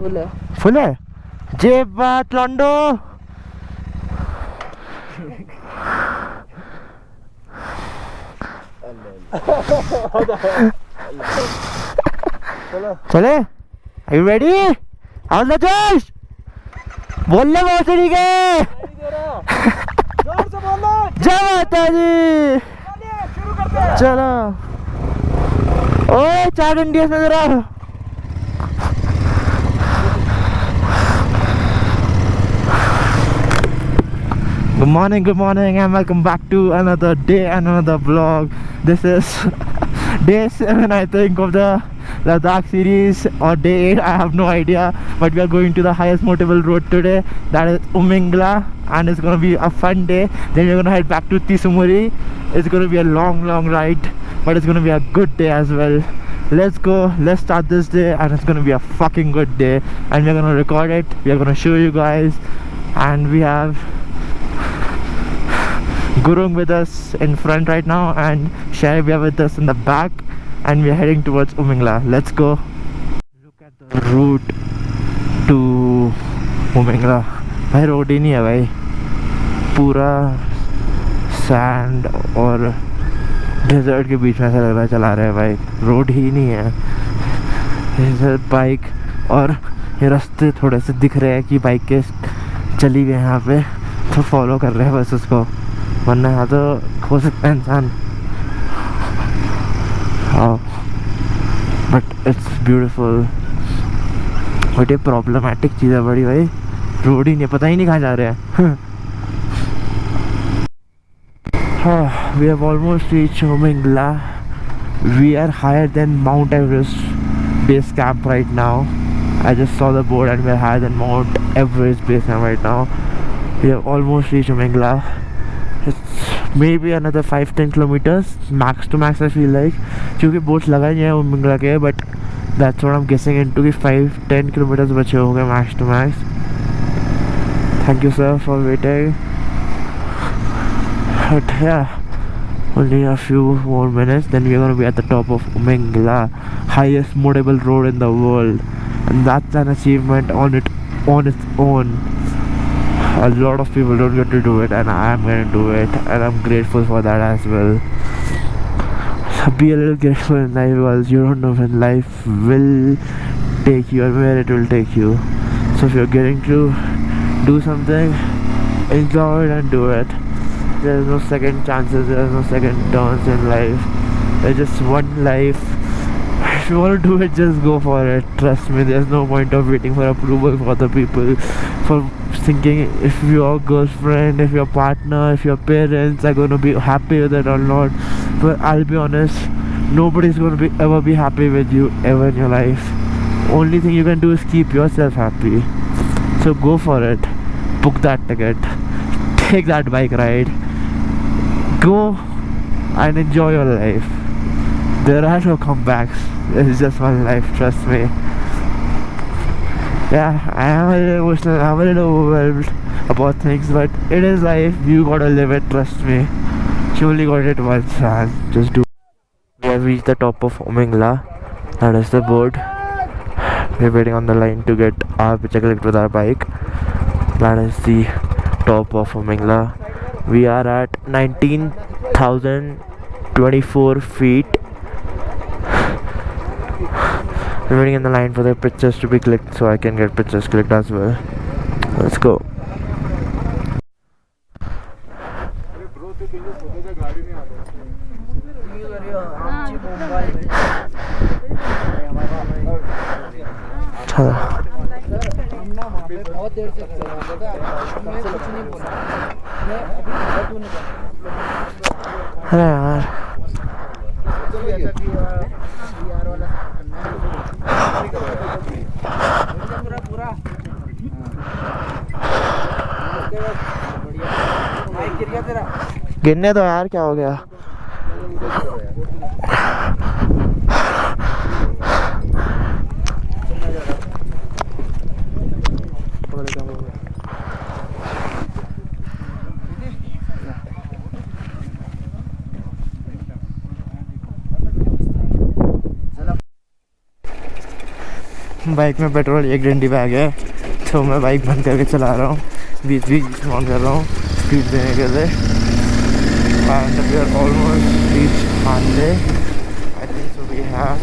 Full है जेब बात लॉन्डो। चले Are you ready? How's the Josh? बोलने बहुत ठीक है। जोर से बोलो। जय माता दी। शुरू करते हैं। चलो ओए 4 इंडियंस नजर आ। good morning and welcome back to another day and another vlog. This is day 7 I think of the Ladakh series, or day 8, I have no idea, but we are going to the highest motorable road today, that is Umingla, and it's going to be a fun day. Then we're going to head back to Tisumuri. It's going to be a long ride, but it's going to be a good day as well. Let's go, let's start this day, and it's going to be a fucking good day, and we're going to record it, we are going to show you guys, and we have Gurung with us in front right now and Shaibia with us in the back, and we are heading towards Umingla. Let's go. Look at the route to Umingla. भाई road ही नहीं है भाई, पूरा sand और desert के बीच में ऐसा लग रहा है चला रहे हैं भाई, रोड ही नहीं है। बाइक और ये रास्ते थोड़े से दिख रहे हैं कि बाइक के चली गए यहाँ पे, तो फॉलो कर रहे हैं बस उसको, वरना यहाँ तो खो सकता है इंसान। But it's beautiful. बट ये प्रॉब्लमेटिक चीज़ है बड़ी भाई, रोड ही नहीं, पता ही नहीं कहाँ जा रहे हैं। We have almost reached Umingla. We are higher than Mount Everest base camp right now. I just saw the board and we are higher than Mount Everest base camp right now. We have almost reached Umingla. It's maybe another 5-10 kilometers max to max I feel like, क्योंकि boats लगा ही है उमिंगला के, but that's what I'm guessing into कि 5-10 kilometers बचे होंगे max to max. Thank you sir for waiting. But yeah, only a few more minutes, then we're gonna be at the top of Umingla, highest motorable road in the world, and that's an achievement on its own. A lot of people don't get to do it, and I'm going to do it, and I'm grateful for that as well. So be a little grateful in life, because you don't know when life will take you and where it will take you. So if you're getting to do something, enjoy it and do it. There's no second chances, there's no second turns in life. There's just one life. If you want to do it, just go for it. Trust me, there's no point of waiting for approval for other people, for thinking if your girlfriend, if your partner, if your parents are going to be happy with it or not. But I'll be honest, nobody's going to ever be happy with you ever in your life. Only thing you can do is keep yourself happy. So go for it. Book that ticket, take that bike ride, go and enjoy your life. There are no comebacks. It's just one life, trust me. Yeah, I am a little emotional, I'm a little overwhelmed about things, but it is life, you gotta live it, trust me. You only got it once, and just do it. We have reached the top of Umingla, that is the board. We're waiting on the line to get our picture clicked with our bike. That is the top of Umingla. We are at 19,024 feet. We're waiting in the line for the pictures to be clicked so I can get pictures clicked as well. Let's go. अरे यार गिरने दो यार, क्या हो गया? Bike में petrol 1 डंडी बैग है, तो मैं बाइक बंद करके चला रहा हूँ, बीच बीच ऑन कर रहा हूँ स्पीड देने के लिए। And we are almost reach Manali, I think so we have.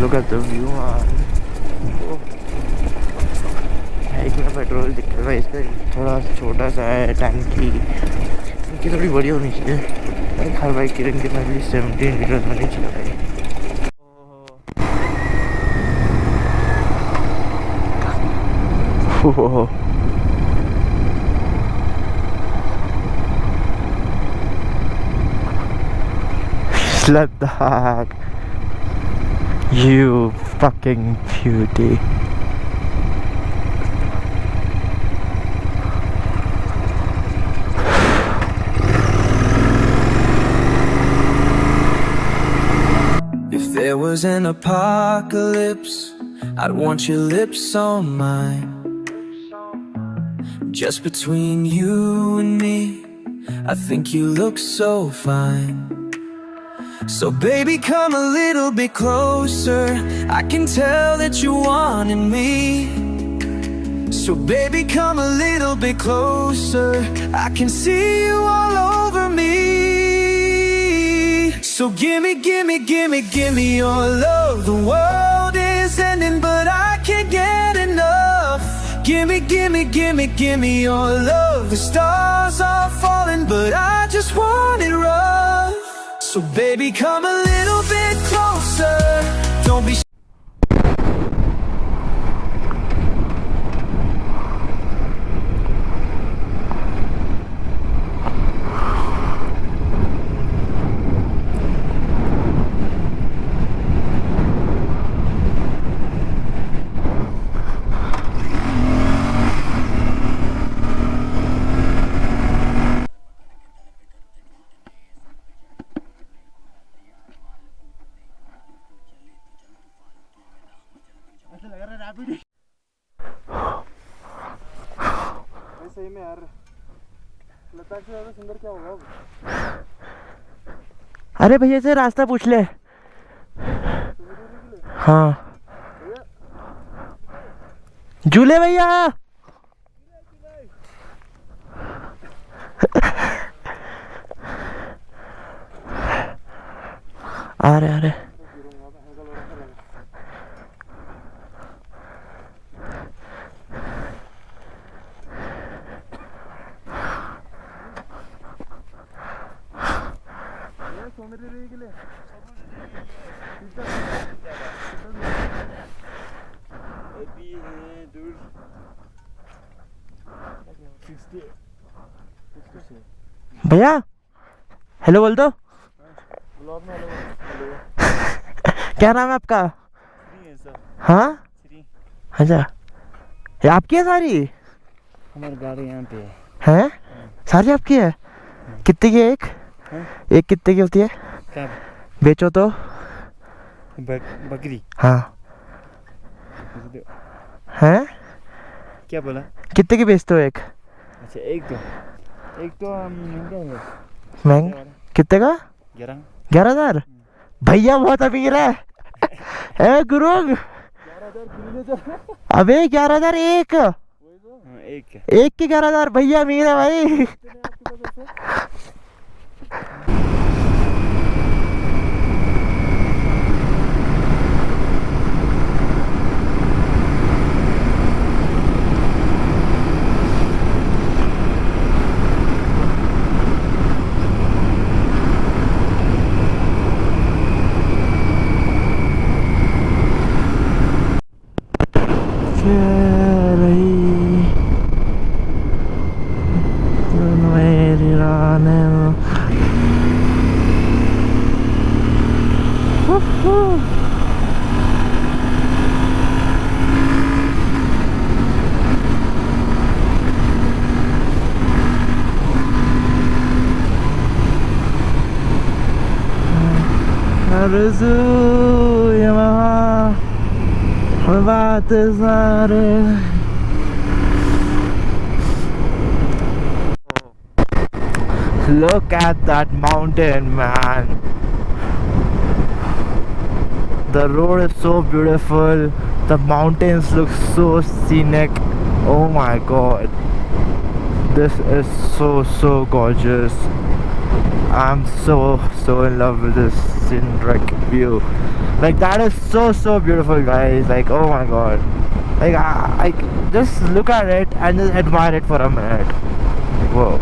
Look at the view man. Bike में पेट्रोल दिख रहा है, इसका थोड़ा छोटा सा है टंकी, इनकी थोड़ी बड़ी होनी चाहिए। हर बाइक की टंकी में 17 लीटर होनी चाहिए। ओह Ladakh, you fucking beauty. If there was an apocalypse, I'd want your lips on mine. Just between you and me, I think you look so fine. So baby, come a little bit closer, I can tell that you wanted me. So baby, come a little bit closer, I can see you all over me. So gimme, gimme, gimme, gimme your love. The world is ending but I can't get enough. Gimme, gimme, gimme, gimme your love. The stars are falling but I just want it rough. So baby, come a little bit closer, don't be सही में यार, लद्दाख से ज़्यादा सुंदर क्या होगा अब? अरे भैया से रास्ता पूछ ले। हाँ झूले भैया। आ रहे भैया हेलो बोल दो। ब्लॉग में हेलो। क्या नाम है आपका? हाँ अच्छा, ये आपकी है सारी? हमारी गाड़ी यहाँ पे है। सारी आपकी है? कितने की है एक? एक कितने की होती है? क्या बेचो तो। बकरी? हाँ है। क्या बोला? कितने की बेचते हो एक? अच्छा एक तो महंगा है। महंगा कितने का? 11,000। भैया बहुत अमीर है। है गुरुंग। 11,000 अबे 11,000 एक। एक की 11,000। भैया अमीर है भाई। Arzu Yamaha Rabat Zare. Look at that mountain, man. The road is so beautiful. The mountains look so scenic. Oh my god. This is so gorgeous. I'm so in love with this scenic view. Like that is so beautiful, guys. Like, oh my god. Like I just look at it and just admire it for a minute. Whoa.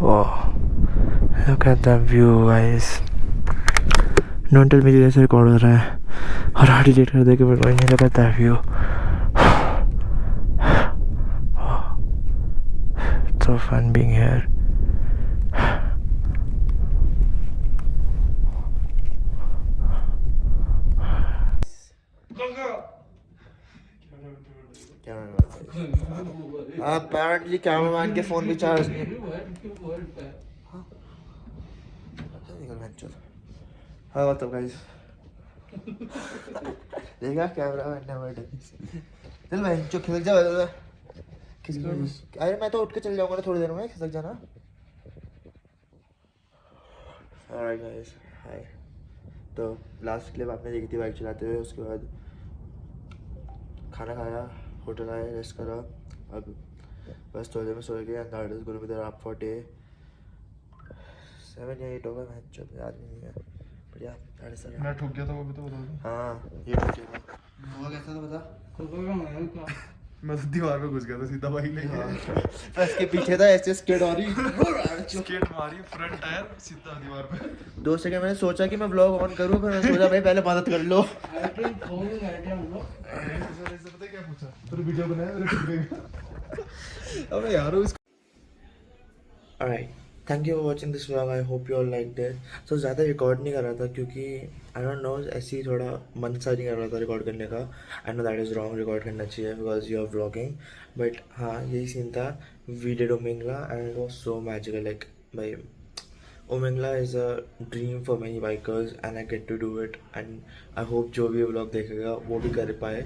Oh, look at that view, guys. Don't tell me this record हो रहा है और आगे delete कर दे के मैं नहीं. Look at that view. It's so fun being here. Apparently cameraman के फोन भी चार्ज नहीं है. हाँ मतलब गाइस देखा कैमरा मैन ने वर्ड चल भाई जो खिसक जा अरे मैं तो उठ के चल जाऊंगा ना थोड़ी देर में. खिसक जाना. Alright guys hi. तो लास्ट क्लिप आपने देखी थी बाइक चलाते हुए. उसके बाद खाना खाया, होटल आया, रेस्ट करा. अब बस थोड़ी देर में सो गए. And that is going to be the wrap for day 7 या 8 होगा. मैं जो याद नहीं है. बढ़िया. मैं ठुक गया था वो भी तो बता दो. हाँ ये ठुक गया था. वो कैसा था बता. मैं तो दीवार पे घुस गया था सीधा बाइक लेके. इसके पीछे था ऐसे स्किड हो रही. स्केट मारी फ्रंट टायर सीधा दीवार पे. 2 सेकंड मैंने सोचा कि मैं व्लॉग ऑन करूं, फिर मैंने सोचा भाई पहले मदद कर लो. ऐसे पता है क्या पूछा? तूने वीडियो बनाया मेरे ठुक गया. अबे यार उस Alright, thank you for watching this vlog. I hope you all liked it. So ज़्यादा रिकॉर्ड नहीं कर रहा था क्योंकि I don't know ऐसे ही थोड़ा मन सा नहीं कर रहा था रिकॉर्ड करने का. I know that is wrong. Record करना चाहिए because you are vlogging. But हाँ यही सीन था. We did Omingla and it was so magical. Like भाई Omingla is a dream for many bikers and I get to do it. And I hope जो भी vlog देखेगा वो भी कर पाए.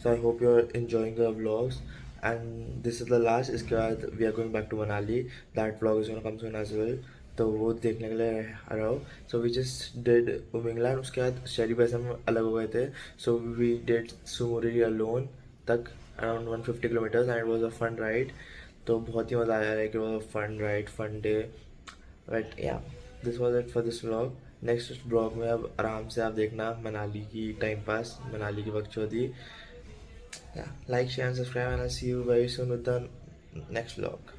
So I hope you are enjoying the vlogs. And this is the last. इसके बाद we are going back to Manali. That vlog is gonna come soon as well. तो वो देखने के लिए आ रहा हो. So we just did Omingla and उसके बाद शेरी पे से हम अलग हो गए थे. So we did Sumuri alone तक around 150 kilometers and it was a fun ride. तो बहुत ही मज़ा आया. Like it was a fun ride, fun day. But yeah, this was it for this vlog. Next vlog में अब आराम से आप देखना मनाली की टाइम पास, मनाली की बकचोदी. Yeah, like, share and subscribe and I'll see you very soon with the next vlog.